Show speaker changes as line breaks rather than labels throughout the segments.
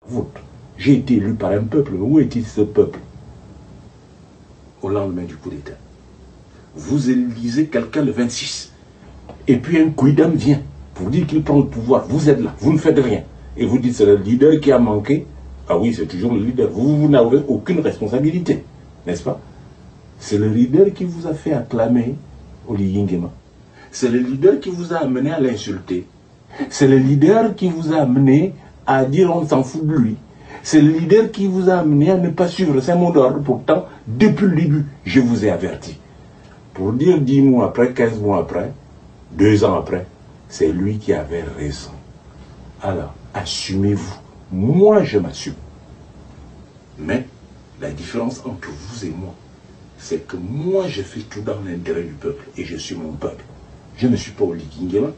Vôtre. J'ai été élu par un peuple, mais où est-il ce peuple au lendemain du coup d'État? Vous élisez quelqu'un le 26, et puis un quidam vient pour dire qu'il prend le pouvoir. Vous êtes là, vous ne faites rien. Et vous dites c'est le leader qui a manqué. Ah oui, c'est toujours le leader. Vous n'avez aucune responsabilité, n'est-ce pas? C'est le leader qui vous a fait acclamer Oligui Nguema. C'est le leader qui vous a amené à l'insulter. C'est le leader qui vous a amené à dire on s'en fout de lui. C'est le leader qui vous a amené à ne pas suivre ses mots d'ordre. Pourtant, depuis le début, je vous ai averti. Pour dire 10 mois après, 15 mois après, 2 ans après, c'est lui qui avait raison. Alors, assumez-vous. Moi, je m'assume. Mais la différence entre vous et moi, c'est que moi, je fais tout dans l'intérêt du peuple et je suis mon peuple. Je ne suis pas Oligui Nguema,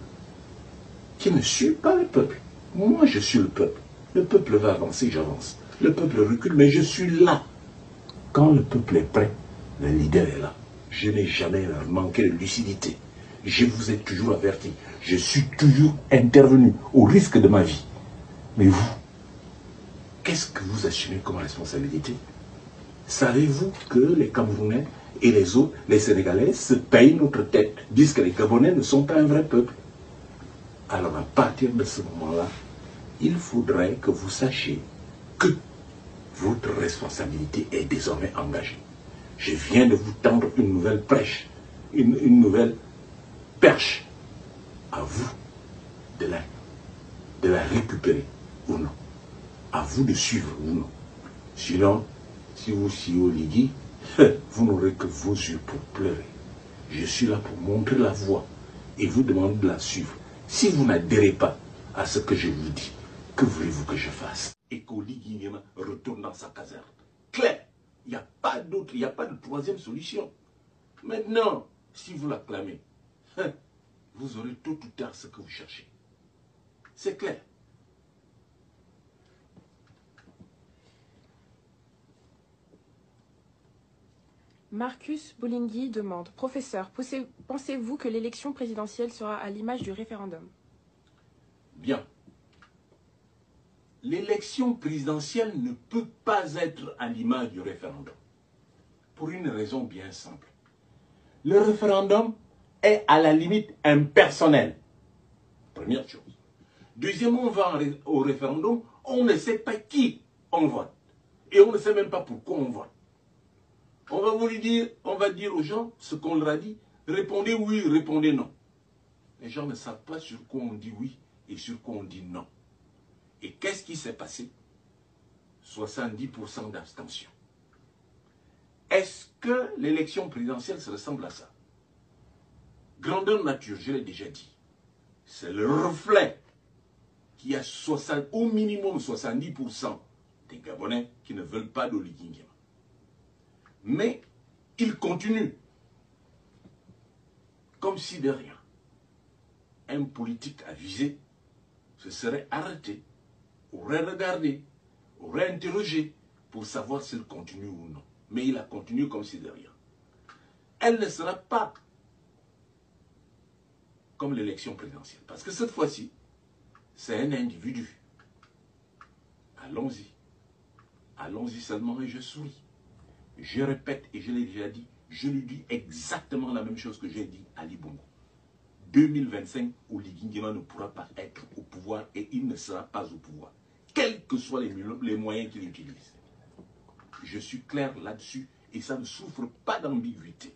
qui ne suis pas le peuple. Moi, je suis le peuple. Le peuple va avancer, j'avance. Le peuple recule, mais je suis là. Quand le peuple est prêt, le leader est là. Je n'ai jamais manqué de lucidité. Je vous ai toujours averti. Je suis toujours intervenu au risque de ma vie. Mais vous, qu'est-ce que vous assumez comme responsabilité? Savez-vous que les Camerounais et les autres, les Sénégalais, se payent notre tête, disent que les Gabonais ne sont pas un vrai peuple? Alors à partir de ce moment-là, il faudrait que vous sachiez que votre responsabilité est désormais engagée. Je viens de vous tendre une nouvelle prêche, une nouvelle perche. À vous de la récupérer ou non. À vous de suivre ou non. Sinon, si vous suivez Oligui, vous n'aurez que vos yeux pour pleurer. Je suis là pour montrer la voie et vous demander de la suivre. Si vous n'adhérez pas à ce que je vous dis, que voulez-vous que je fasse? Et qu'Oligui Nguema retourne dans sa caserne. Clair, il n'y a pas d'autre, il n'y a pas de troisième solution. Maintenant, si vous l'acclamez, vous aurez tôt ou tard ce que vous cherchez. C'est clair.
Marcus Bolingui demande: Professeur, pensez-vous que l'élection présidentielle sera à l'image du référendum?
Bien. L'élection présidentielle ne peut pas être à l'image du référendum. Pour une raison bien simple. Le référendum est à la limite impersonnel. Première chose. Deuxièmement, on va au référendum, on ne sait pas qui on vote. Et on ne sait même pas pourquoi on vote. On va vous dire, on va dire aux gens ce qu'on leur a dit. Répondez oui, répondez non. Les gens ne savent pas sur quoi on dit oui et sur quoi on dit non. Et qu'est-ce qui s'est passé? 70% d'abstention. Est-ce que l'élection présidentielle se ressemble à ça? Grandeur nature, je l'ai déjà dit. C'est le reflet qu'il y a au minimum 70% des Gabonais qui ne veulent pas d'Oligui Nguema. Mais il continue, comme si de rien. Un politique avisé se serait arrêté, aurait regardé, aurait interrogé pour savoir s'il continue ou non. Mais il a continué comme si de rien. Elle ne sera pas comme l'élection présidentielle. Parce que cette fois-ci, c'est un individu. Allons-y. Allons-y seulement et je souris. Je répète et je l'ai déjà dit, je lui dis exactement la même chose que j'ai dit à Ali Bongo. 2025, Oligui Nguema ne pourra pas être au pouvoir et il ne sera pas au pouvoir. Quels que soient les moyens qu'il utilise. Je suis clair là-dessus et ça ne souffre pas d'ambiguïté.